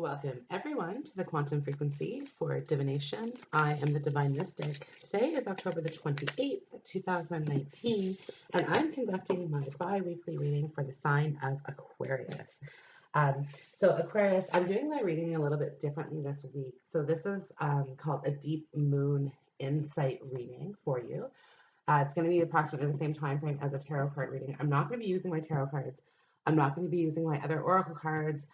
Welcome, everyone, to the quantum frequency for divination. I am the Divine Mystic. Today is October the 28th, 2019, and I'm conducting my bi weekly reading for the sign of Aquarius. So, Aquarius, I'm doing my reading a little bit differently this week. So, this is called a Deep Moon Insight reading for you. It's going to be approximately the same time frame as a tarot card reading. I'm not going to be using my tarot cards. I'm not going to be using my other oracle cards.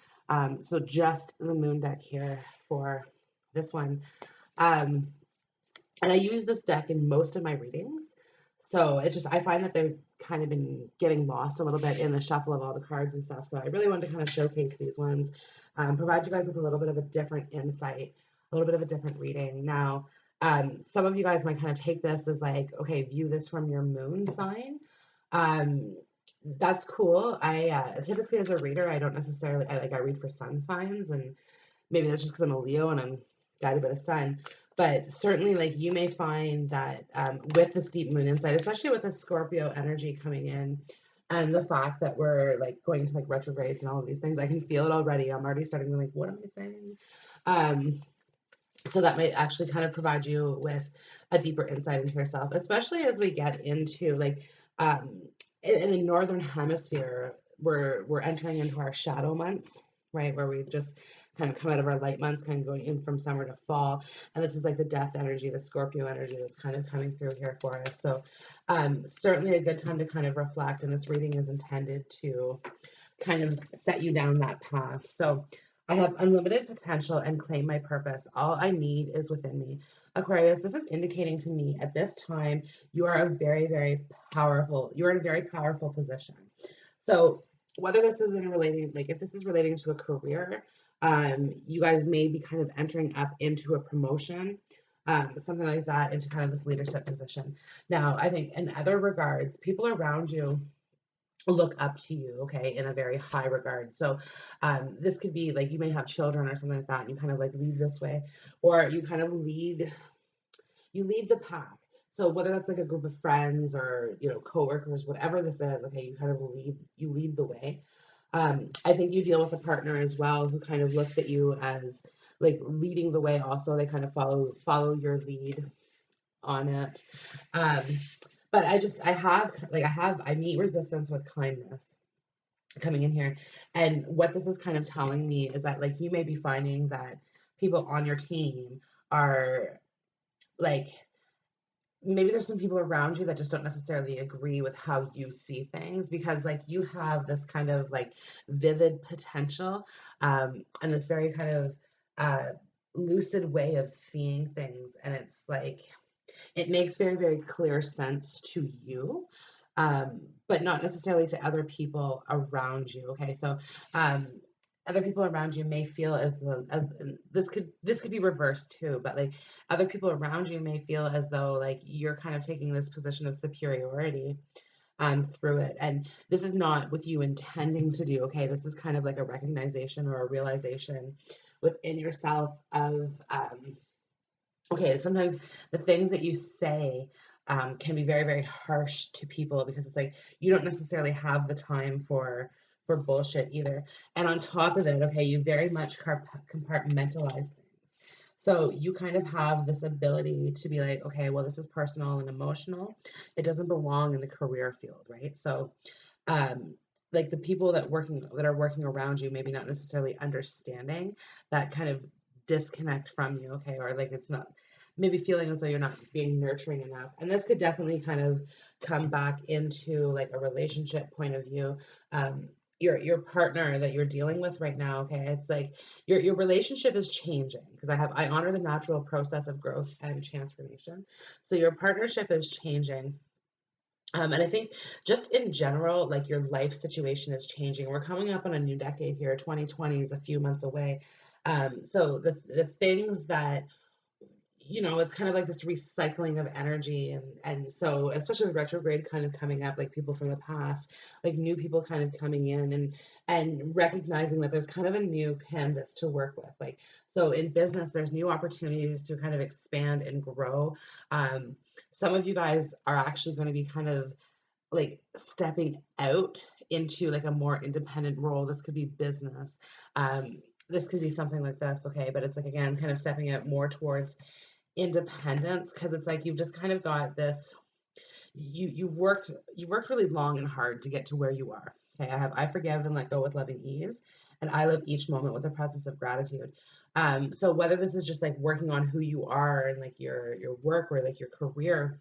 So just the moon deck here for this one. And I use this deck in most of my readings. So I find that they've kind of been getting lost a little bit in the shuffle of all the cards and stuff. So I really wanted to kind of showcase these ones, provide you guys with a little bit of a different insight, a little bit of a different reading. Now, some of you guys might kind of take this as like, okay, view this from your moon sign. That's cool. I typically, as a reader, I don't necessarily I read for sun signs, and maybe that's just because I'm a Leo and I'm guided by the sun. But certainly, like, you may find that with this deep moon insight, especially with the Scorpio energy coming in, and the fact that we're like going into like retrogrades and all of these things, I can feel it already. I'm already starting to like, what am I saying? So that might actually kind of provide you with a deeper insight into yourself, especially as we get into like um, in the northern hemisphere, we're entering into our shadow months, right? Where we've just kind of come out of our light months, kind of going in from summer to fall, and this is like the death energy, the Scorpio energy that's kind of coming through here for us. So certainly a good time to kind of reflect, and this reading is intended to kind of set you down that path. So I have unlimited potential and claim my purpose. All I need is within me. Aquarius, this is indicating to me at this time you are you're in a very powerful position. So whether this is in relating, like if this is relating to a career, you guys may be kind of entering up into a promotion, something like that, into kind of this leadership position. Now, I think in other regards, people around you look up to you, okay, in a very high regard. So this could be like you may have children or something like that, and you kind of like lead this way, or you kind of lead the pack. So whether that's like a group of friends or coworkers, whatever this is, okay, you kind of lead the way. I think you deal with a partner as well who kind of looks at you as like leading the way. Also, they kind of follow your lead on it. Um, but I meet resistance with kindness coming in here. And what this is kind of telling me is that like you may be finding that people on your team are like maybe there's some people around you that just don't necessarily agree with how you see things because like you have this kind of like vivid potential and this very kind of uh lucid way of seeing things, and it's like it makes very, very clear sense to you, but not necessarily to other people around you. Okay, so um, other people around you may feel as though this could be reversed too, but like other people around you may feel as though like you're kind of taking this position of superiority through it, and this is not with you intending to do. Okay, this is kind of like a recognition or a realization within yourself of okay, sometimes the things that you say can be very, very harsh to people because it's like you don't necessarily have the time for bullshit either. And on top of it, okay, you very much compartmentalize things. So you kind of have this ability to be like, okay, well, this is personal and emotional. It doesn't belong in the career field, right? So, um, like the people that are working around you, maybe not necessarily understanding that kind of disconnect from you, okay, or like it's not maybe feeling as though you're not being nurturing enough. And this could definitely kind of come back into like a relationship point of view. Your partner that you're dealing with right now, okay, it's like your relationship is changing because I honor the natural process of growth and transformation. So your partnership is changing. And I think just in general, like your life situation is changing. We're coming up on a new decade here. 2020 is a few months away. So the things that it's kind of like this recycling of energy, and so especially with retrograde kind of coming up, like people from the past, like new people kind of coming in and recognizing that there's kind of a new canvas to work with. Like so in business, there's new opportunities to kind of expand and grow. Some of you guys are actually going to be kind of like stepping out into like a more independent role. This could be business. This could be something like this, okay? But it's like, again, kind of stepping it more towards independence, because it's like you've just kind of got this, you've worked really long and hard to get to where you are. Okay, I forgive and let go with loving ease, and I live each moment with a presence of gratitude. So whether this is just like working on who you are and like your work or like your career,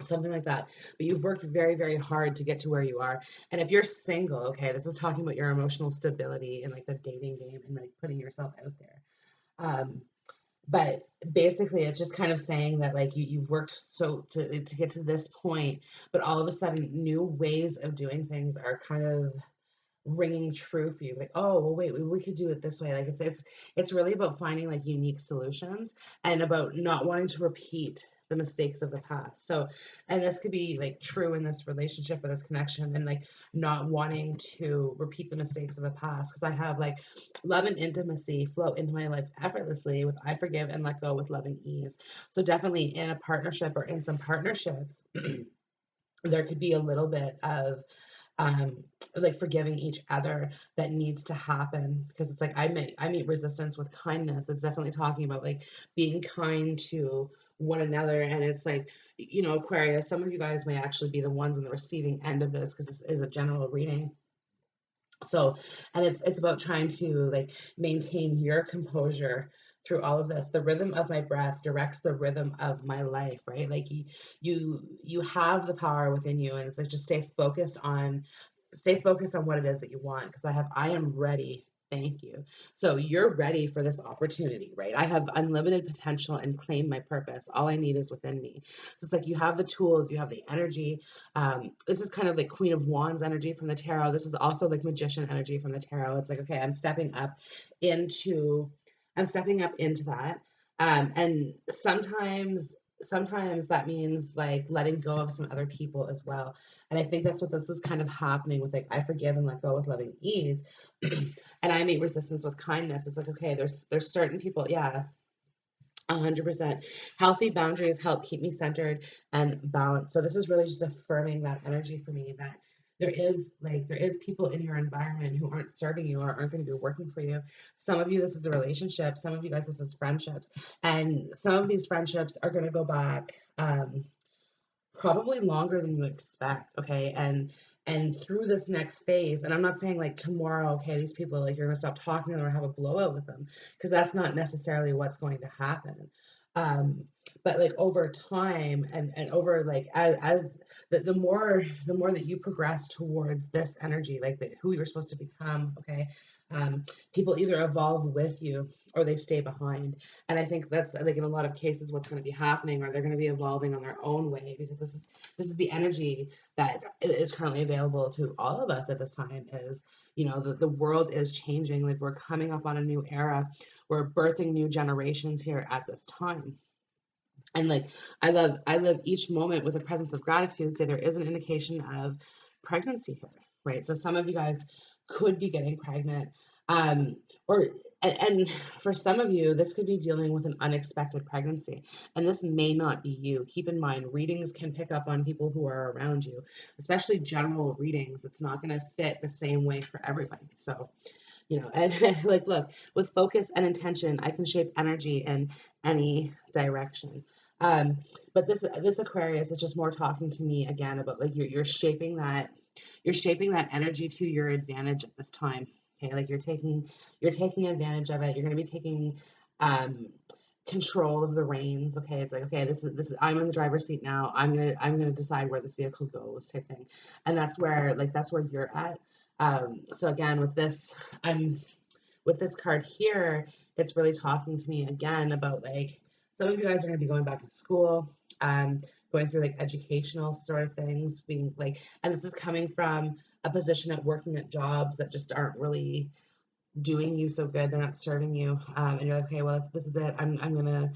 something like that, but you've worked very, very hard to get to where you are. And if you're single, okay, this is talking about your emotional stability and like the dating game and like putting yourself out there. Um, but basically it's just kind of saying that like you've worked so to get to this point, but all of a sudden new ways of doing things are kind of ringing true for you, like, oh well, wait, we could do it this way. Like it's really about finding like unique solutions and about not wanting to repeat the mistakes of the past. So, and this could be like true in this relationship or this connection, and like not wanting to repeat the mistakes of the past, because I have like love and intimacy flow into my life effortlessly with I forgive and let go with loving ease. So definitely in a partnership or in some partnerships there could be a little bit of um like forgiving each other that needs to happen, because it's like I meet resistance with kindness. It's definitely talking about like being kind to one another. And it's like, Aquarius, some of you guys may actually be the ones on the receiving end of this, because this is a general reading. So, and it's about trying to like maintain your composure through all of this. The rhythm of my breath directs the rhythm of my life, right? Like you have the power within you, and it's like just stay focused on what it is that you want, because I am ready. Thank you. So you're ready for this opportunity, right? I have unlimited potential and claim my purpose. All I need is within me. So it's like you have the tools, you have the energy. This is kind of like Queen of Wands energy from the tarot. This is also like Magician energy from the tarot. It's like, okay, into, I'm stepping up into that. And sometimes that means like letting go of some other people as well. And I think that's what this is kind of happening with like I forgive and let go with loving ease. And I meet resistance with kindness. It's like, okay, there's certain people, yeah, 100%. Healthy boundaries help keep me centered and balanced. So this is really just affirming that energy for me, that there is people in your environment who aren't serving you or aren't going to be working for you. Some of you, this is a relationship. Some of you guys, this is friendships. And some of these friendships are going to go back probably longer than you expect, okay? And through this next phase, and I'm not saying like tomorrow, okay, these people, like you're gonna stop talking to them or have a blowout with them, because that's not necessarily what's going to happen. Um, but like over time and over like as the more that you progress towards this energy, like who you're supposed to become, okay, people either evolve with you or they stay behind. And I think that's like in a lot of cases what's going to be happening, or they're going to be evolving on their own way, because this is the energy that is currently available to all of us at this time. Is, the world is changing. Like we're coming up on a new era. We're birthing new generations here at this time. And like I live each moment with a presence of gratitude. So there is an indication of pregnancy here, right? So some of you guys could be getting pregnant, um, or and for some of you, this could be dealing with an unexpected pregnancy, and this may not be you. Keep in mind, readings can pick up on people who are around you, especially general readings. It's not going to fit the same way for everybody. So, and like, look, with focus and intention, I can shape energy in any direction. Um, but this Aquarius is just more talking to me again about like you're shaping that energy to your advantage at this time. Okay, like you're taking advantage of it. You're going to be taking um, control of the reins. Okay, it's like, okay, this is I'm in the driver's seat now. I'm gonna decide where this vehicle goes, type thing. And that's where you're at. So again, I'm with this card here, it's really talking to me again about like some of you guys are going to be going back to school, going through like educational sort of things, being like, and this is coming from a position at working at jobs that just aren't really doing you so good. They're not serving you, and you're like, okay, well, this is it. I'm gonna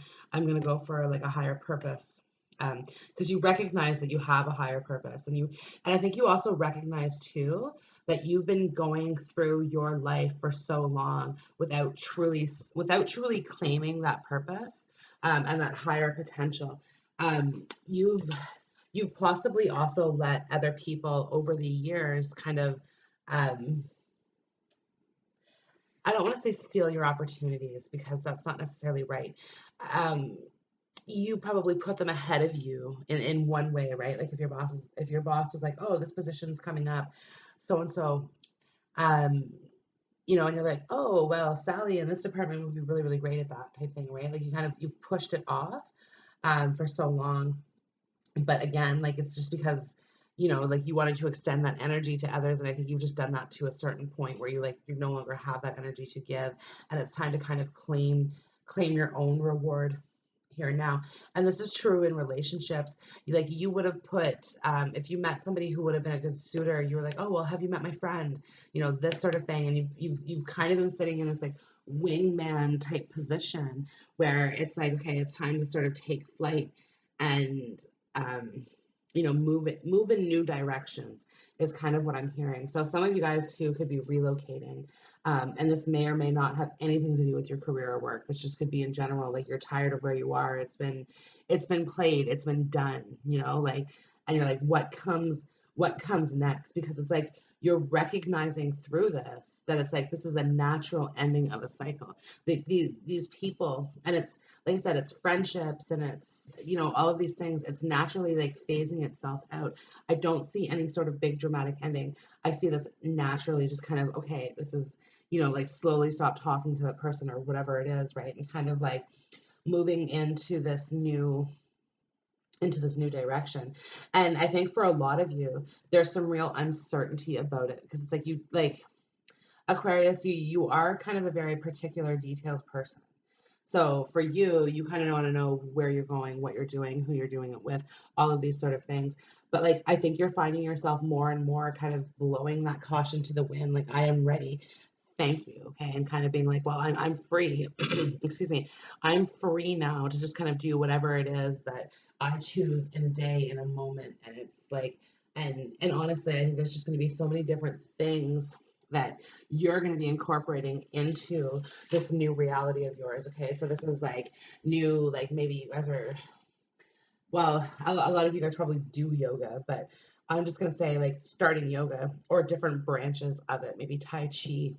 go for like a higher purpose, because you recognize that you have a higher purpose, and I think you also recognize too that you've been going through your life for so long without truly claiming that purpose, and that higher potential. You've you've possibly also let other people over the years kind of, um, I don't want to say steal your opportunities because that's not necessarily right. Um, you probably put them ahead of you in one way, right? Like if your boss was like, oh, this position's coming up, so and so, um, and you're like, oh, well, Sally in this department would be really, really great at that type thing, right? Like you've pushed it off for so long. But again, like it's just because, like you wanted to extend that energy to others. And I think you've just done that to a certain point where you no longer have that energy to give. And it's time to kind of claim your own reward here and now. And this is true in relationships. You would have put, if you met somebody who would have been a good suitor, you were like, oh, well, have you met my friend? This sort of thing. And you've kind of been sitting in this like wingman type position where it's like, okay, it's time to sort of take flight and um, move in new directions is kind of what I'm hearing. So some of you guys too could be relocating, and this may or may not have anything to do with your career or work. This just could be in general, like you're tired of where you are. It's been played, it's been done, and you're like, what comes next? Because it's like you're recognizing through this that it's like this is a natural ending of a cycle. These people, and it's like I said, it's friendships and it's, all of these things. It's naturally like phasing itself out. I don't see any sort of big dramatic ending. I see this naturally just kind of, okay, this is, like slowly stop talking to that person or whatever it is, right? And kind of like moving into this new direction. And I think for a lot of you, there's some real uncertainty about it because it's like Aquarius, you are kind of a very particular, detailed person. So for you, you kind of want to know where you're going, what you're doing, who you're doing it with, all of these sort of things. But like I think you're finding yourself more and more kind of blowing that caution to the wind, like I am ready. Thank you. Okay. And kind of being like, well, I'm free. Excuse me. I'm free now to just kind of do whatever it is that I choose in a day, in a moment. And it's like, and honestly, I think there's just going to be so many different things that you're going to be incorporating into this new reality of yours. Okay, so this is like new, like maybe you guys are, well, a lot of you guys probably do yoga, but I'm just going to say like starting yoga or different branches of it, maybe Tai Chi.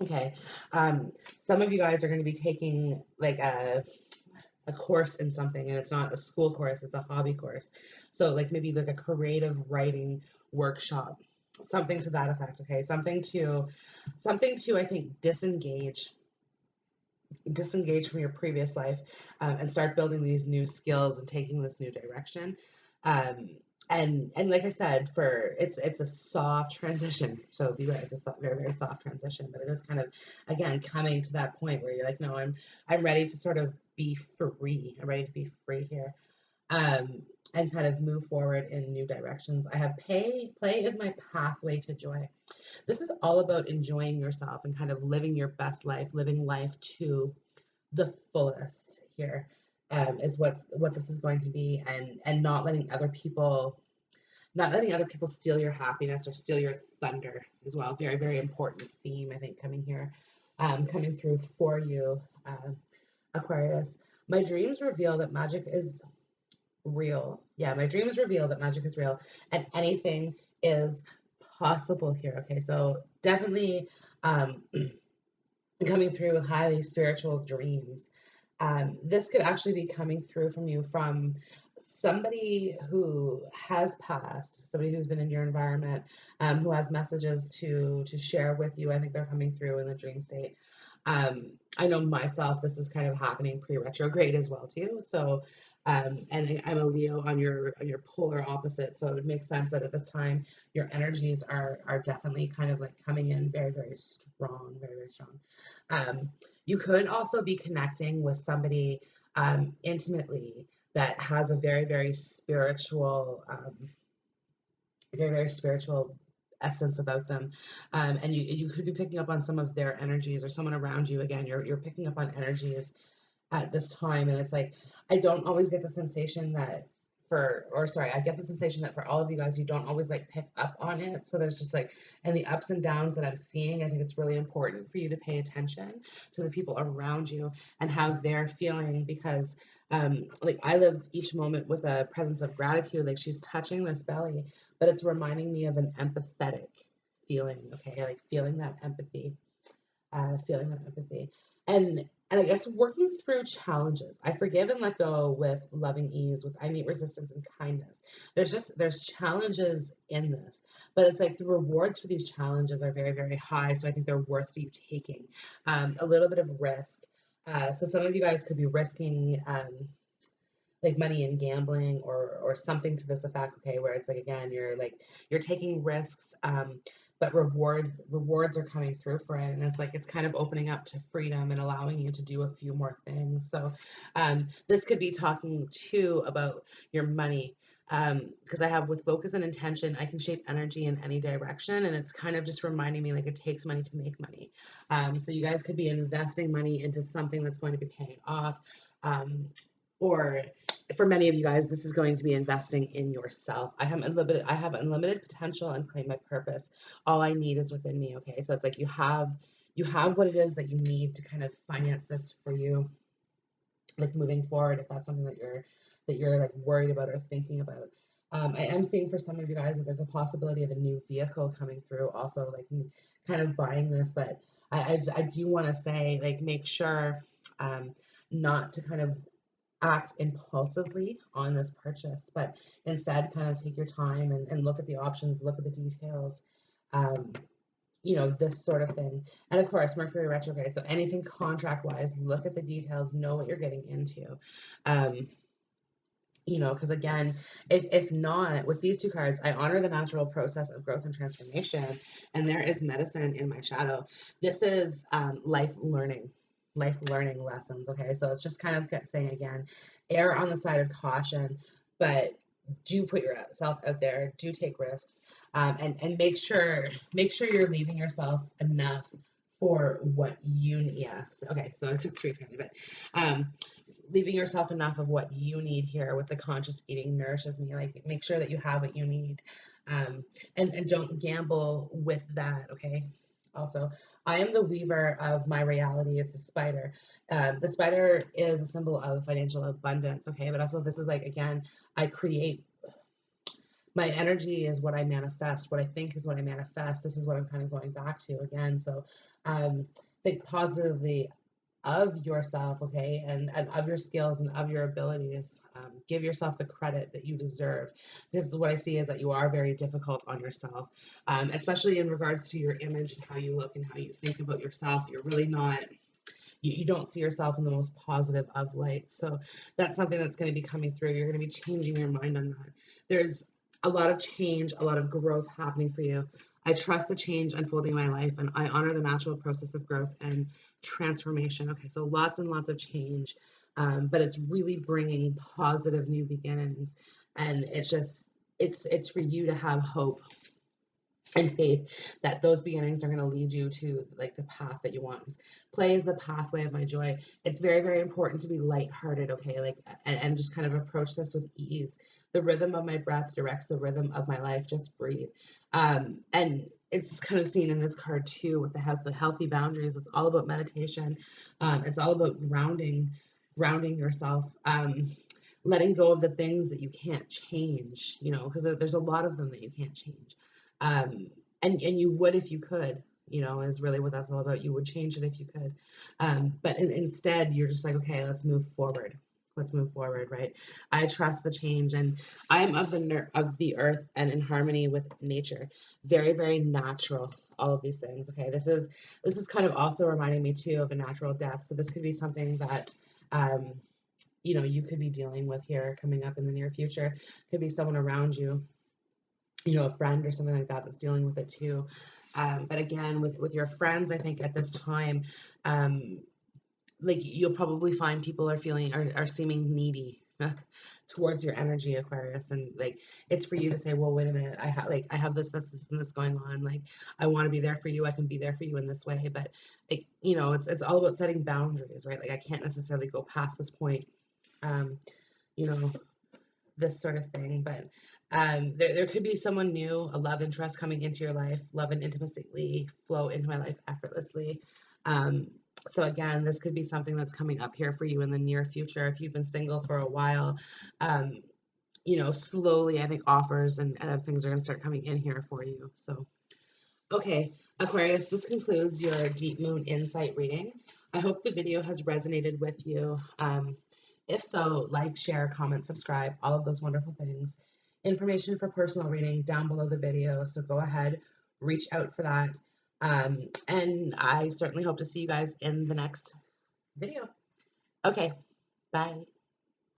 Okay, um, some of you guys are going to be taking like a course in something, and it's not a school course, it's a hobby course. So like maybe like a creative writing workshop, something to that effect. Okay, something to I think disengage from your previous life, and start building these new skills and taking this new direction. Um, and like I said, for it's a soft transition. So be aware, it's a very, very soft transition, but it is kind of again coming to that point where you're like, no, I'm ready to sort of be free. I'm ready to be free here, um, and kind of move forward in new directions. I have play is my pathway to joy. This is all about enjoying yourself and kind of living your best life, living life to the fullest here, is what this is going to be, and not letting other people steal your happiness or steal your thunder as well. Very, very important theme, I think, coming through for you, Aquarius. My dreams reveal that magic is real. Yeah, my dreams reveal that magic is real and anything is possible here. Okay, so definitely um, coming through with highly spiritual dreams. This could actually be coming through from you from somebody who has passed, somebody who's been in your environment, who has messages to share with you. I think they're coming through in the dream state. I know myself, this is kind of happening pre-retrograde as well too. So, and I'm a Leo on your polar opposite. So it makes sense that at this time your energies are definitely kind of like coming in very, very strong, very, very strong. Um, you could also be connecting with somebody intimately that has a very, very spiritual essence about them, and you could be picking up on some of their energies or someone around you. Again, you're picking up on energies at this time, and it's like I don't always get the sensation that I get the sensation that for all of you guys, you don't always like pick up on it. So there's just like, and the ups and downs that I'm seeing, I think it's really important for you to pay attention to the people around you and how they're feeling because like I live each moment with a presence of gratitude. Like she's touching this belly, but it's reminding me of an empathetic feeling. Okay, like feeling that empathy, and I guess working through challenges. I forgive and let go with loving ease. With I meet resistance and kindness. There's challenges in this, but it's like the rewards for these challenges are very very high. So I think they're worth you taking a little bit of risk. So some of you guys could be risking like money in gambling or something to this effect, okay, where it's like again you're taking risks, but rewards are coming through for it, and it's like it's kind of opening up to freedom and allowing you to do a few more things. So this could be talking too about your money, because I have with focus and intention I can shape energy in any direction, and it's kind of just reminding me like it takes money to make money. So you guys could be investing money into something that's going to be paying off, or for many of you guys, this is going to be investing in yourself. I have unlimited potential and claim my purpose. All I need is within me. Okay. So it's like you have what it is that you need to kind of finance this for you, like moving forward, if that's something that you're like worried about or thinking about. I am seeing for some of you guys that there's a possibility of a new vehicle coming through, also like kind of buying this, but I do want to say like make sure not to kind of act impulsively on this purchase, but instead kind of take your time and look at the options, look at the details, um, this sort of thing. And of course, Mercury retrograde. So anything contract wise, look at the details, know what you're getting into. Um, because again, if not, with these two cards, I honor the natural process of growth and transformation, and there is medicine in my shadow. This is life learning lessons. Okay, so it's just kind of saying again, err on the side of caution, but do put yourself out there, do take risks, and make sure you're leaving yourself enough for what you need. Yes. Okay, so I took three family, but leaving yourself enough of what you need here with the conscious eating nourishes me. Like make sure that you have what you need, and don't gamble with that. Okay. Also, I am the weaver of my reality. It's a spider. The spider is a symbol of financial abundance. Okay, but also this is like again, I create. My energy is what I manifest. What I think is what I manifest. This is what I'm kind of going back to again. So, think positively of yourself, okay, and of your skills and of your abilities. Give yourself the credit that you deserve. This is what I see is that you are very difficult on yourself, especially in regards to your image and how you look and how you think about yourself. You're really not. You don't see yourself in the most positive of light. So that's something that's going to be coming through. You're going to be changing your mind on that. There's a lot of change, a lot of growth happening for you. I trust the change unfolding in my life, and I honor the natural process of growth and transformation. Okay, so lots and lots of change, but it's really bringing positive new beginnings, and it's for you to have hope and faith that those beginnings are going to lead you to like the path that you want. Play is the pathway of my joy. It's very very important to be lighthearted, okay, like and just kind of approach this with ease. The rhythm of my breath directs the rhythm of my life. Just breathe. And it's just kind of seen in this card too with the healthy boundaries. It's all about meditation. It's all about grounding yourself, letting go of the things that you can't change, because there's a lot of them that you can't change. um, and you would if you could, is really what that's all about. You would change it if you could, but instead you're just like, okay, let's move forward, right? I trust the change, and I'm of the earth and in harmony with nature. Very very natural, all of these things. Okay, this is kind of also reminding me too of a natural death. So this could be something that um, you could be dealing with here coming up in the near future. Could be someone around you, a friend or something like that that's dealing with it too. But again, with your friends, I think at this time, um, like you'll probably find people are seeming needy towards your energy, Aquarius, and like it's for you to say, well, wait a minute, I have this and this going on. Like I want to be there for you. I can be there for you in this way, but it's all about setting boundaries, right? Like I can't necessarily go past this point. Um, you know, this sort of thing. But there could be someone new, a love interest coming into your life. Love and intimacy flow into my life effortlessly. Um, so again, this could be something that's coming up here for you in the near future. If you've been single for a while, um, slowly I think offers and other things are going to start coming in here for you. So, okay, Aquarius, this concludes your Deep Moon Insight reading. I hope the video has resonated with you. If so, like, share, comment, subscribe, all of those wonderful things. Information for personal reading down below the video, so go ahead, reach out for that. And I certainly hope to see you guys in the next video. Okay, bye.